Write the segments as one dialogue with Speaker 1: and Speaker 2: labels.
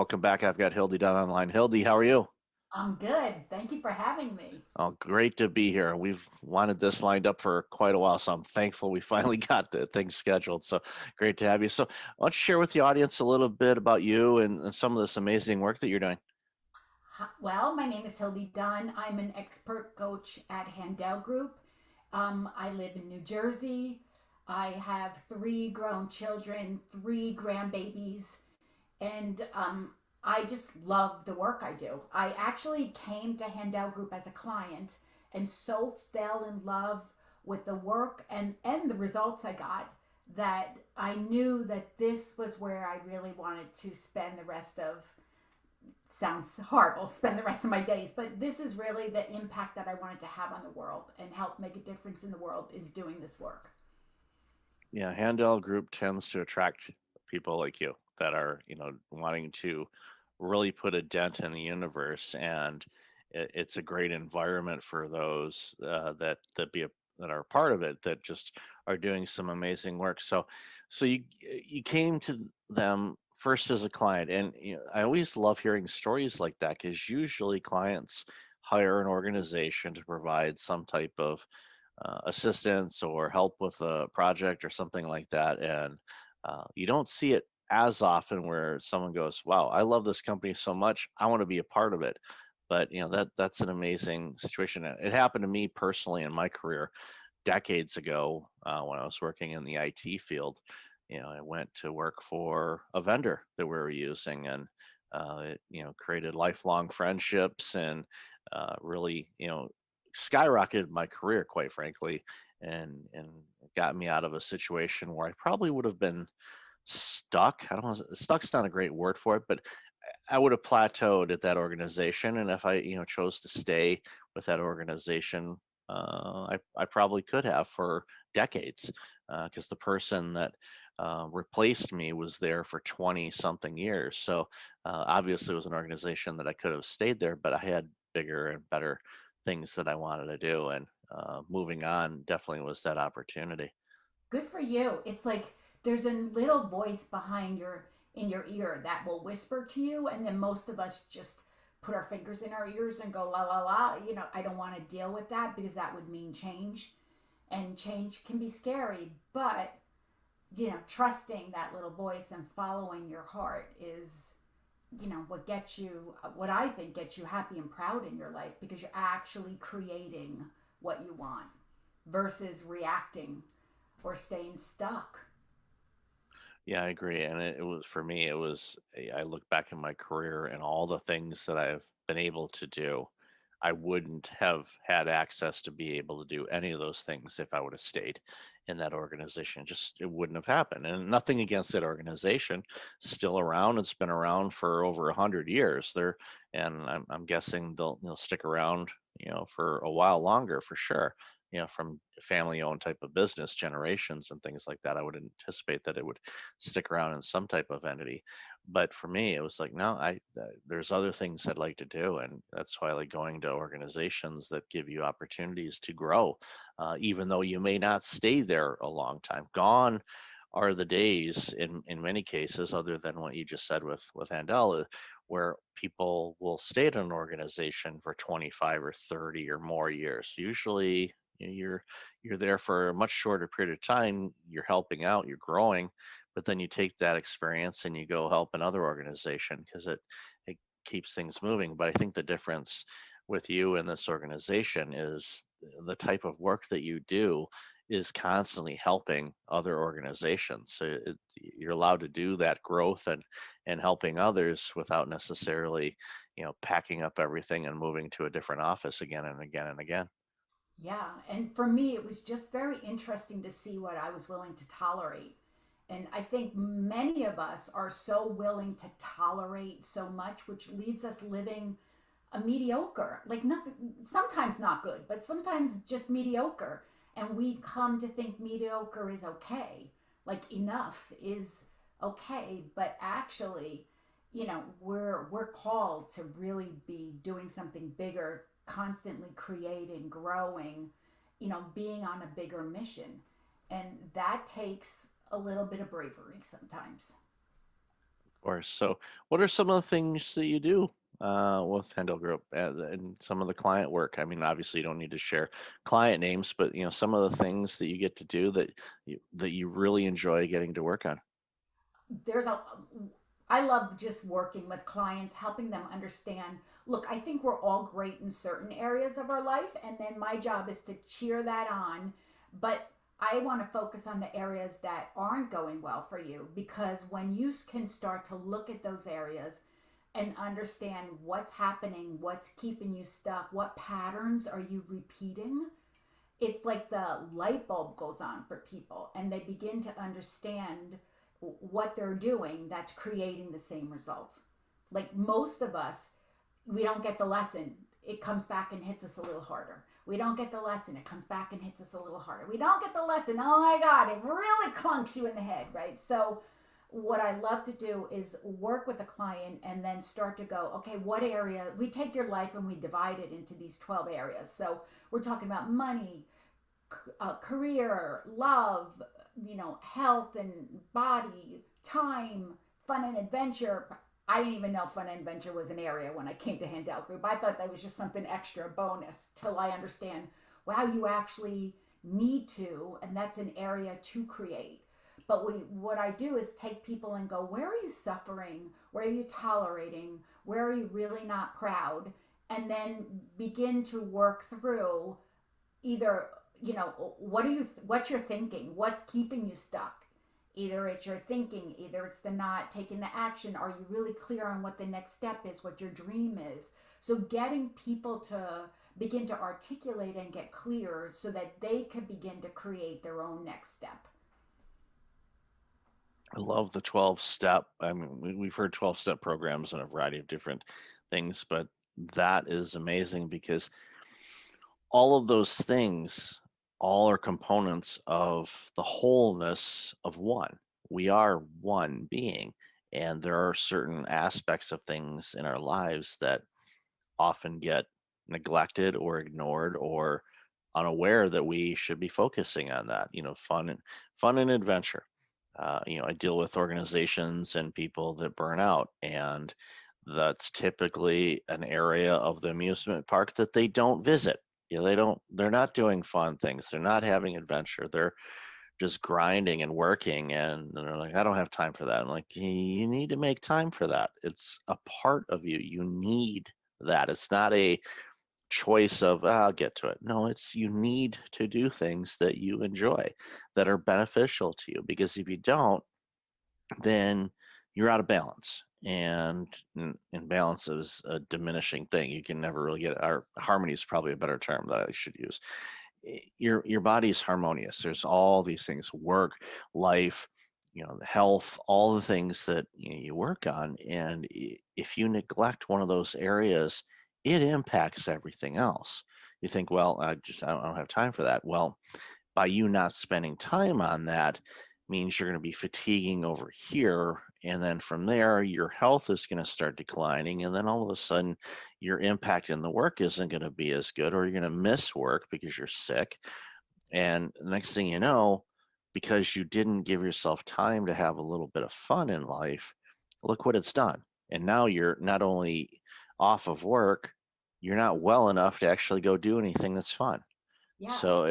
Speaker 1: Welcome back. I've got Hildie Dunn online. Hildie, how are you?
Speaker 2: I'm good. Thank you for having me.
Speaker 1: Oh, great to be here. We've wanted this lined up for quite a while, so I'm thankful we finally got the thing scheduled. So great to have you. So why don't you share with the audience a little bit about you and some of this amazing work that you're doing?
Speaker 2: Well, my name is Hildie Dunn. I'm an expert coach at Handel Group. I live in New Jersey. I have three grown children, three grandbabies, and I just love the work I do. I actually came to Handel Group as a client and so fell in love with the work and the results I got that I knew that this was where I really wanted to spend the rest of, sounds horrible, spend the rest of my days, but this is really the impact that I wanted to have on the world and help make a difference in the world is doing this work.
Speaker 1: Yeah, Handel Group tends to attract people like you that are, wanting to really put a dent in the universe, and it's a great environment for those that are part of it that just are doing some amazing work. So you came to them first as a client, and I always love hearing stories like that because usually clients hire an organization to provide some type of assistance or help with a project or something like that. And you don't see it as often where someone goes, "Wow, I love this company so much, I want to be a part of it." But that's an amazing situation. It happened to me personally in my career decades ago when I was working in the IT field. I went to work for a vendor that we were using, and it created lifelong friendships and really skyrocketed my career, quite frankly, and got me out of a situation where I probably would have been stuck. I don't know, stuck's not a great word for it, but I would have plateaued at that organization. And if I, chose to stay with that organization, I probably could have for decades, because the person that replaced me was there for 20 something years. So obviously, it was an organization that I could have stayed there, but I had bigger and better things that I wanted to do. And moving on definitely was that opportunity.
Speaker 2: Good for you. It's like there's a little voice behind your in your ear that will whisper to you, and then most of us just put our fingers in our ears and go la la la. I don't want to deal with that because that would mean change, and change can be scary. But trusting that little voice and following your heart is what gets you, what I think gets you happy and proud in your life because you're actually creating what you want versus reacting or staying stuck.
Speaker 1: Yeah, I agree. And it was for me, I look back in my career and all the things that I've been able to do. I wouldn't have had access to be able to do any of those things if I would have stayed in that organization. Just it wouldn't have happened. And nothing against that organization, still around. It's been around for over 100 years. And I'm guessing they'll stick around, for a while longer for sure. From family-owned type of business generations and things like that. I would anticipate that it would stick around in some type of entity. But for me, it was like, no, there's other things I'd like to do, and that's why I like going to organizations that give you opportunities to grow, even though you may not stay there a long time. Gone are the days, in many cases, other than what you just said with Handel, where people will stay at an organization for 25 or 30 or more years. Usually, you're there for a much shorter period of time. You're helping out, you're growing, but then you take that experience and you go help another organization because it keeps things moving. But I think the difference with you and this organization is the type of work that you do is constantly helping other organizations. So you're allowed to do that growth and helping others without necessarily, packing up everything and moving to a different office again and again and again.
Speaker 2: Yeah. And for me, it was just very interesting to see what I was willing to tolerate. And I think many of us are so willing to tolerate so much, which leaves us living a mediocre, like nothing, sometimes not good, but sometimes just mediocre. And we come to think mediocre is okay, like enough is okay. But actually, we're called to really be doing something bigger, constantly creating, growing, being on a bigger mission. And that takes a little bit of bravery sometimes.
Speaker 1: course. So, what are some of the things that you do with Handel Group and some of the client work? I mean, obviously, you don't need to share client names, but some of the things that you get to do that you really enjoy getting to work on.
Speaker 2: There's a I love just working with clients, helping them understand. Look, I think we're all great in certain areas of our life, and then my job is to cheer that on. But I want to focus on the areas that aren't going well for you, because when you can start to look at those areas and understand what's happening, what's keeping you stuck, what patterns are you repeating, it's like the light bulb goes on for people and they begin to understand what they're doing that's creating the same result. Like most of us, we don't get the lesson, it comes back and hits us a little harder. We don't get the lesson, it comes back and hits us a little harder. We don't get the lesson, oh my God, it really clunks you in the head, right? So, what I love to do is work with a client and then start to go, okay, what area? We take your life and we divide it into these 12 areas. So, we're talking about money, career, love, health and body, time, fun and adventure. I didn't even know fun and adventure was an area when I came to Handel Group. I thought that was just something extra bonus till I understand, wow, you actually need to, and that's an area to create. But what I do is take people and go, where are you suffering? Where are you tolerating? Where are you really not proud? And then begin to work through either, what's your thinking, what's keeping you stuck. Either it's your thinking, either it's the not taking the action. Are you really clear on what the next step is, what your dream is? So getting people to begin to articulate and get clear so that they can begin to create their own next step.
Speaker 1: I love the 12 step. I mean, we've heard 12-step programs and a variety of different things, but that is amazing because all of those things all are components of the wholeness of one. We are one being, and there are certain aspects of things in our lives that often get neglected or ignored or unaware that we should be focusing on that. Fun and adventure. I deal with organizations and people that burn out, and that's typically an area of the amusement park that they don't visit. They're not doing fun things. They're not having adventure. They're just grinding and working, and they're like, I don't have time for that. I'm like, you need to make time for that. It's a part of you. You need that. It's not a choice of, "Ah, I'll get to it." No, it's you need to do things that you enjoy, that are beneficial to you, because if you don't, then you're out of balance. And balance is a diminishing thing. You can never really get, or harmony is probably a better term that I should use. Your body is harmonious. There's all these things: work, life, the health, all the things that you work on. And if you neglect one of those areas, it impacts everything else. You think, well, I don't have time for that. Well, by you not spending time on that means you're going to be fatiguing over here, and then from there your health is going to start declining, and then all of a sudden your impact in the work isn't going to be as good, or you're going to miss work because you're sick. And the next thing you know, because you didn't give yourself time to have a little bit of fun in life, look what it's done. And now you're not only off of work, you're not well enough to actually go do anything that's fun.
Speaker 2: Yes,
Speaker 1: So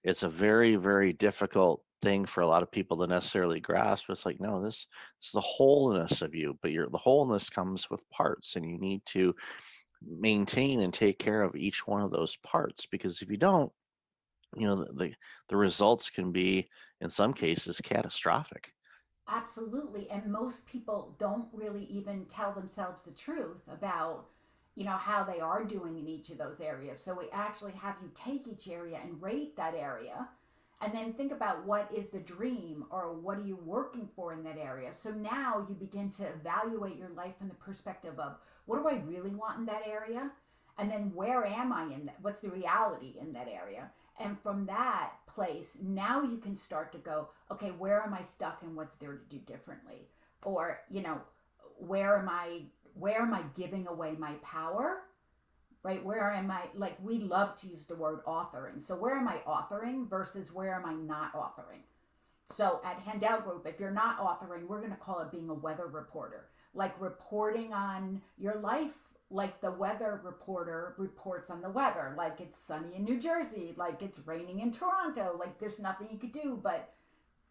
Speaker 1: it's a very, very difficult thing for a lot of people to necessarily grasp. It's like, no, this is the wholeness of you, but the wholeness comes with parts, and you need to maintain and take care of each one of those parts, because if you don't, the results can be, in some cases, catastrophic.
Speaker 2: absolutely. And most people don't really even tell themselves the truth about, how they are doing in each of those areas. So we actually have you take each area and rate that area and then think about what is the dream or what are you working for in that area. So now you begin to evaluate your life from the perspective of what do I really want in that area? And then where am I in that? What's the reality in that area? And from that place, now you can start to go, okay, where am I stuck and what's there to do differently? Or, where am I giving away my power? Right? Where am I, like, we love to use the word authoring. So where am I authoring versus where am I not authoring? So at Handel Group, if you're not authoring, we're going to call it being a weather reporter, like reporting on your life, like the weather reporter reports on the weather, like it's sunny in New Jersey, like it's raining in Toronto, like there's nothing you could do but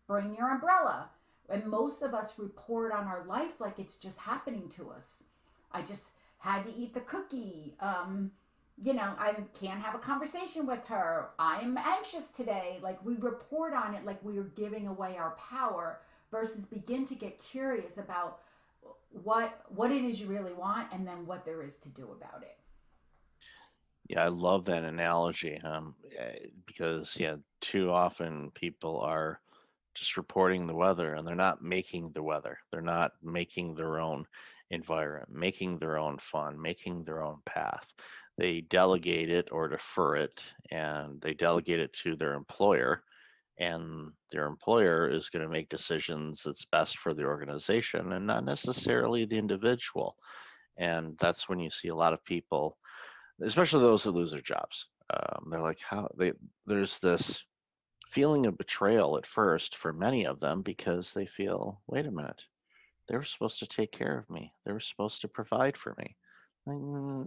Speaker 2: bring your umbrella. And most of us report on our life like it's just happening to us. I just had to eat the cookie. I can't have a conversation with her. I'm anxious today. Like we report on it like we are giving away our power versus begin to get curious about what it is you really want and then what there is to do about it.
Speaker 1: Yeah, I love that analogy, because yeah, too often people are just reporting the weather and they're not making the weather. They're not making their own environment, making their own fun, making their own path. They delegate it or defer it, and they delegate it to their employer, and their employer is going to make decisions that's best for the organization and not necessarily the individual. And that's when you see a lot of people, especially those that lose their jobs. They're like, how they there's this feeling of betrayal at first for many of them because they feel, wait a minute, they were supposed to take care of me. They were supposed to provide for me.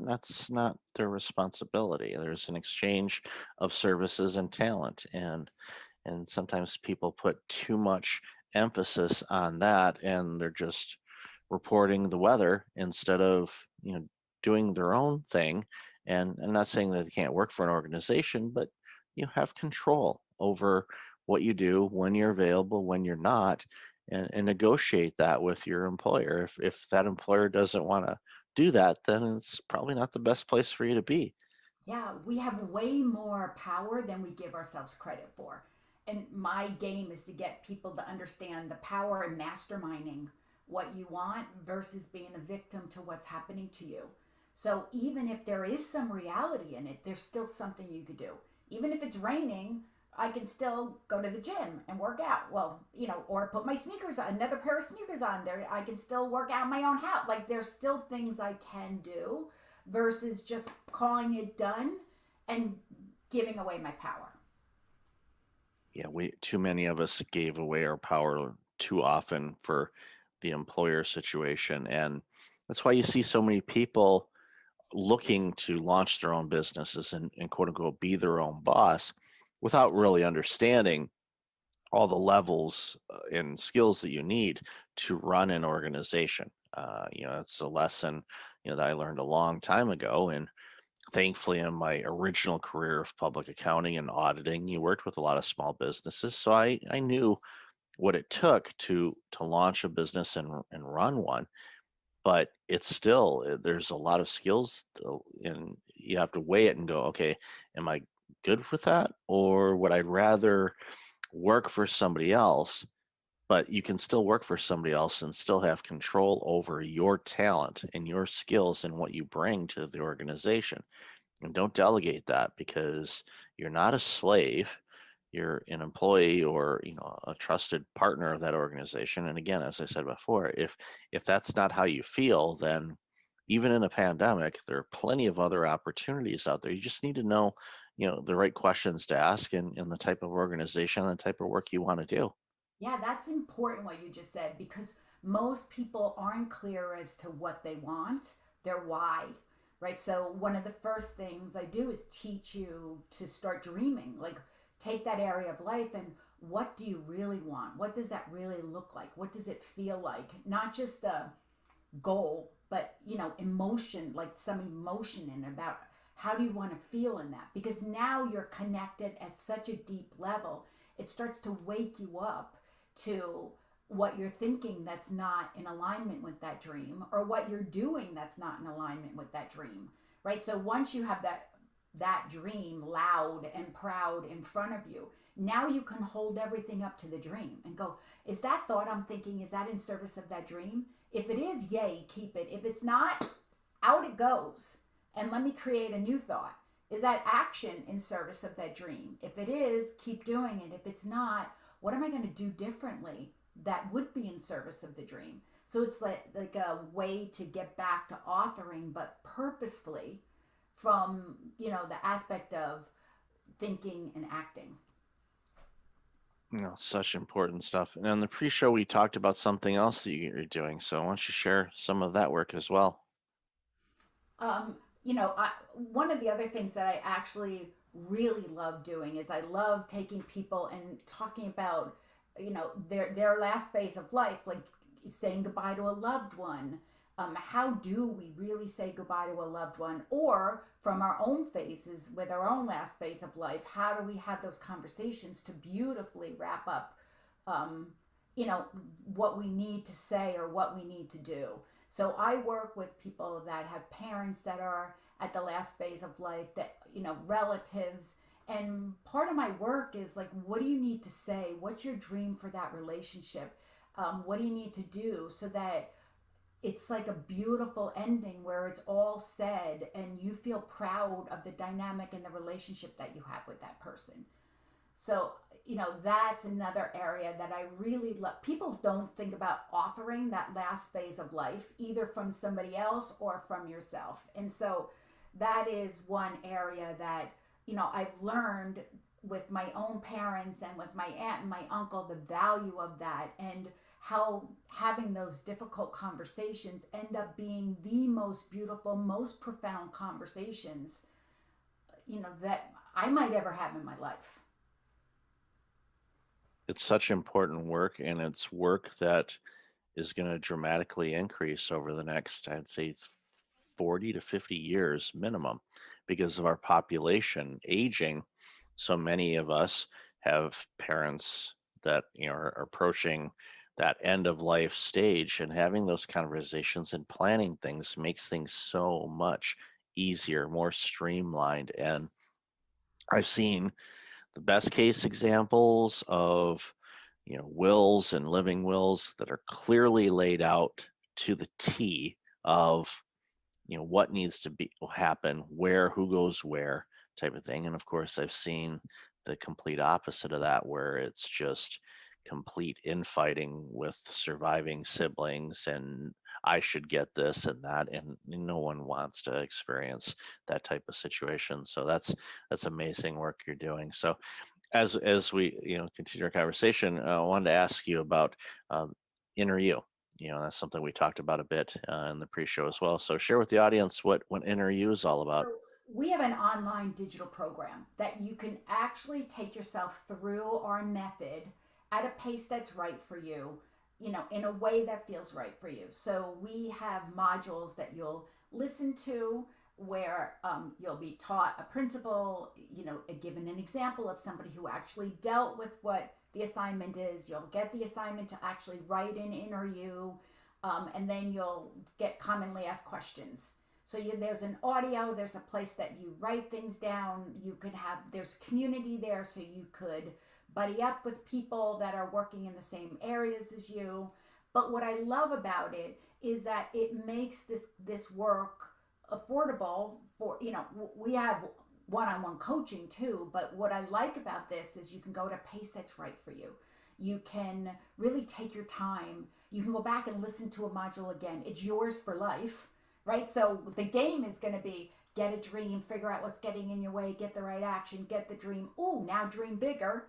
Speaker 1: That's not their responsibility. There's an exchange of services and talent, and sometimes people put too much emphasis on that, and they're just reporting the weather instead of doing their own thing. And I'm not saying that they can't work for an organization, but you have control over what you do, when you're available, when you're not, and negotiate that with your employer. If that employer doesn't want to do that, then it's probably not the best place for you to be.
Speaker 2: Yeah, we have way more power than we give ourselves credit for. And my game is to get people to understand the power in masterminding what you want versus being a victim to what's happening to you. So even if there is some reality in it, there's still something you could do. Even if it's raining, I can still go to the gym and work out. Well, or put my sneakers on, another pair of sneakers on there. I can still work out in my own house. Like there's still things I can do versus just calling it done and giving away my power.
Speaker 1: Yeah, we too many of us gave away our power too often for the employer situation, and that's why you see so many people looking to launch their own businesses and quote unquote be their own boss without really understanding all the levels and skills that you need to run an organization. It's a lesson that I learned a long time ago, and thankfully in my original career of public accounting and auditing, you worked with a lot of small businesses, so I knew what it took to launch a business and run one. But it's still, there's a lot of skills and you have to weigh it and go, okay, am I good with that, or would I rather work for somebody else? But you can still work for somebody else and still have control over your talent and your skills and what you bring to the organization. And don't delegate that, because you're not a slave. You're an employee, or a trusted partner of that organization. And again, as I said before, if that's not how you feel, then even in a pandemic, there are plenty of other opportunities out there. You just need to know the right questions to ask, and the type of organization and the type of work you want to do.
Speaker 2: Yeah, that's important what you just said because most people aren't clear as to what they want, their why, right? So, one of the first things I do is teach you to start dreaming. Like, take that area of life and what do you really want? What does that really look like? What does it feel like? Not just a goal, but emotion, like some emotion in about how do you want to feel in that? Because now you're connected at such a deep level, it starts to wake you up to what you're thinking that's not in alignment with that dream or what you're doing that's not in alignment with that dream, right? So once you have that dream loud and proud in front of you, now you can hold everything up to the dream and go, is that thought I'm thinking, is that in service of that dream? If it is, yay, keep it. If it's not, out it goes. And let me create a new thought. Is that action in service of that dream? If it is, keep doing it. If it's not, what am I going to do differently that would be in service of the dream? So it's like a way to get back to authoring, but purposefully from, the aspect of thinking and acting.
Speaker 1: Such important stuff. And on the pre-show, we talked about something else that you're doing. So why don't you share some of that work as well?
Speaker 2: One of the other things that I actually really love doing is I love taking people and talking about, their last phase of life, like saying goodbye to a loved one. How do we really say goodbye to a loved one? Or from our own phases, with our own last phase of life, how do we have those conversations to beautifully wrap up, um, you know, what we need to say or what we need to do? So I work with people that have parents that are at the last phase of life, that, relatives. And part of my work is like, what do you need to say? What's your dream for that relationship? What do you need to do so that it's like a beautiful ending where it's all said and you feel proud of the dynamic and the relationship that you have with that person? So, that's another area that I really love. People don't think about offering that last phase of life, either from somebody else or from yourself. And so that is one area that, I've learned with my own parents and with my aunt and my uncle, the value of that, and how having those difficult conversations end up being the most beautiful, most profound conversations, that I might ever have in my life.
Speaker 1: It's such important work, and it's work that is going to dramatically increase over the next, I'd say, 40 to 50 years minimum because of our population aging. So many of us have parents that are approaching that end of life stage, and having those conversations and planning things makes things so much easier, more streamlined. And I've seen the best case examples of wills and living wills that are clearly laid out to the T of what needs to be happen, where, who goes where, type of thing. And of course, I've seen the complete opposite of that, where it's just complete infighting with surviving siblings, and I should get this and that, and no one wants to experience that type of situation. So that's amazing work you're doing. So as we continue our conversation, I wanted to ask you about um, inner you. That's something we talked about a bit in the pre-show as well. So share with the audience what inner you is all about.
Speaker 2: So we have an online digital program that you can actually take yourself through our method at a pace that's right for you, in a way that feels right for you. So we have modules that you'll listen to where you'll be taught a principle, given an example of somebody who actually dealt with what the assignment is. You'll get the assignment to actually write in inner you, and then you'll get commonly asked questions. So there's an audio, there's a place that you write things down. There's community there, so you could buddy up with people that are working in the same areas as you. But what I love about it is that it makes this work affordable for, we have one-on-one coaching too, but what I like about this is you can go at a pace that's right for you. You can really take your time. You can go back and listen to a module again. It's yours for life, right? So the game is going to be get a dream, figure out what's getting in your way, get the right action, get the dream. Oh, now dream bigger.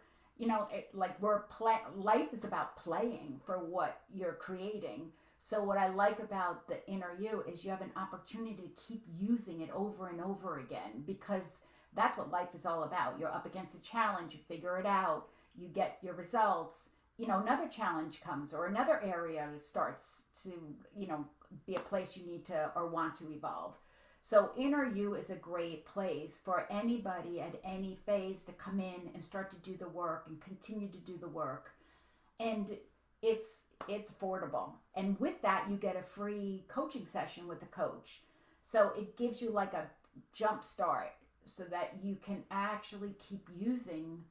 Speaker 2: Like life is about playing for what you're creating. So what I like about the inner you is you have an opportunity to keep using it over and over again, because that's what life is all about. You're up against a challenge, you figure it out, you get your results. Another challenge comes or another area starts to, be a place you need to or want to evolve. So inner you is a great place for anybody at any phase to come in and start to do the work and continue to do the work. And it's affordable. And with that you get a free coaching session with the coach. So it gives you like a jump start so that you can actually keep using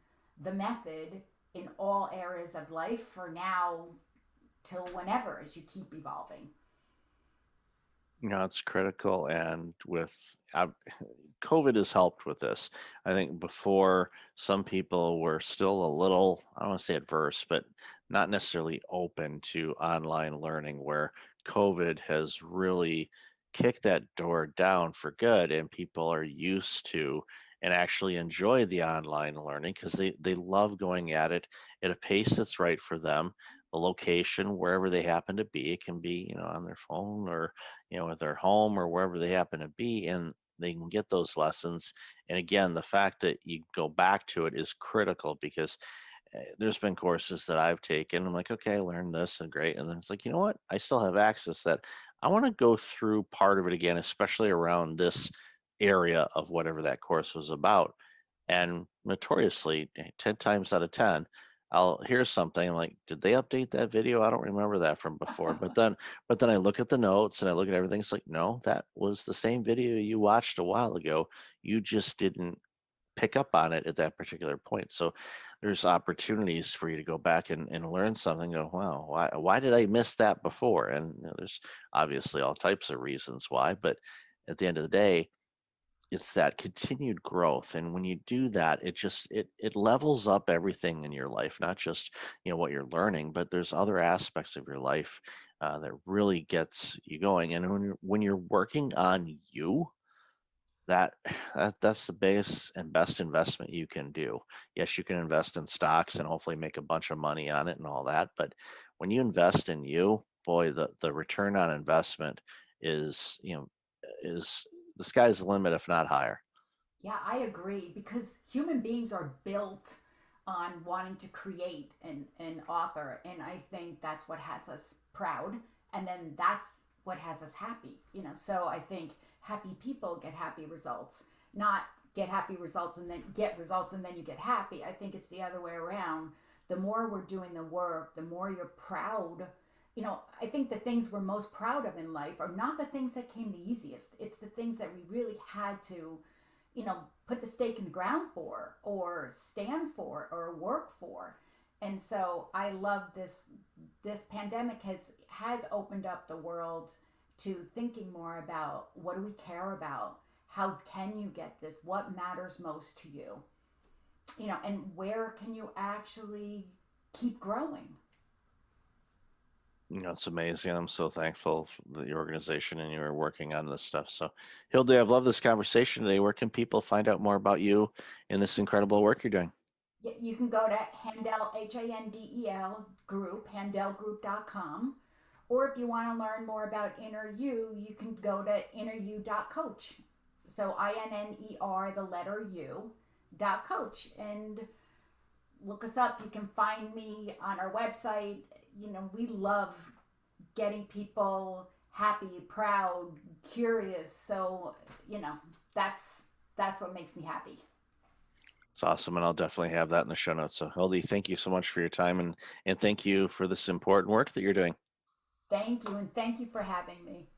Speaker 2: the method in all areas of life for now till whenever, as you keep evolving.
Speaker 1: It's critical, and with COVID has helped with this. I think before, some people were still a little, I don't want to say adverse, but not necessarily open to online learning, where COVID has really kicked that door down for good, and people are used to and actually enjoy the online learning because they love going at it at a pace that's right for them. The location, wherever they happen to be, it can be, on their phone or, at their home or wherever they happen to be, and they can get those lessons. And again, the fact that you go back to it is critical because there's been courses that I've taken. I'm like, okay, I learned this and great. And then it's like, you know what? I still have access that I want to go through part of it again, especially around this area of whatever that course was about. And notoriously, 10 times out of 10, I'll hear something I'm like, did they update that video? I don't remember that from before. But then I look at the notes and I look at everything. It's like, no, that was the same video you watched a while ago. You just didn't pick up on it at that particular point. So there's opportunities for you to go back and learn something. Go, wow, why did I miss that before? And there's obviously all types of reasons why, but at the end of the day, it's that continued growth. And when you do that, it levels up everything in your life, not just what you're learning, but there's other aspects of your life that really gets you going. And when you're working on you, that that's the biggest and best investment you can do. Yes, you can invest in stocks and hopefully make a bunch of money on it and all that, but when you invest in you, boy, the return on investment is, is the sky's the limit if not higher.
Speaker 2: Yeah, I agree because human beings are built on wanting to create and author. And I think that's what has us proud. And then that's what has us happy. So I think happy people get happy results, not get happy results and then get results and then you get happy. I think it's the other way around. The more we're doing the work, the more you're proud. I think the things we're most proud of in life are not the things that came the easiest. It's the things that we really had to put the stake in the ground for or stand for or work for. And so I love this pandemic has opened up the world to thinking more about what do we care about? How can you get this? What matters most to you? And where can you actually keep growing?
Speaker 1: It's amazing. I'm so thankful for the organization and you're working on this stuff. So, Hilde, I've loved this conversation today. Where can people find out more about you and this incredible work you're doing?
Speaker 2: You can go to Handel, Handel Group, handelgroup.com. Or if you want to learn more about Inner You, you can go to inneryou.coach. So INNER, the letter U, dot coach. And look us up. You can find me on our website. We love getting people happy, proud, curious. So, that's that's what makes me happy.
Speaker 1: It's awesome. And I'll definitely have that in the show notes. So, Hilde, thank you so much for your time and thank you for this important work that you're doing.
Speaker 2: Thank you, and thank you for having me.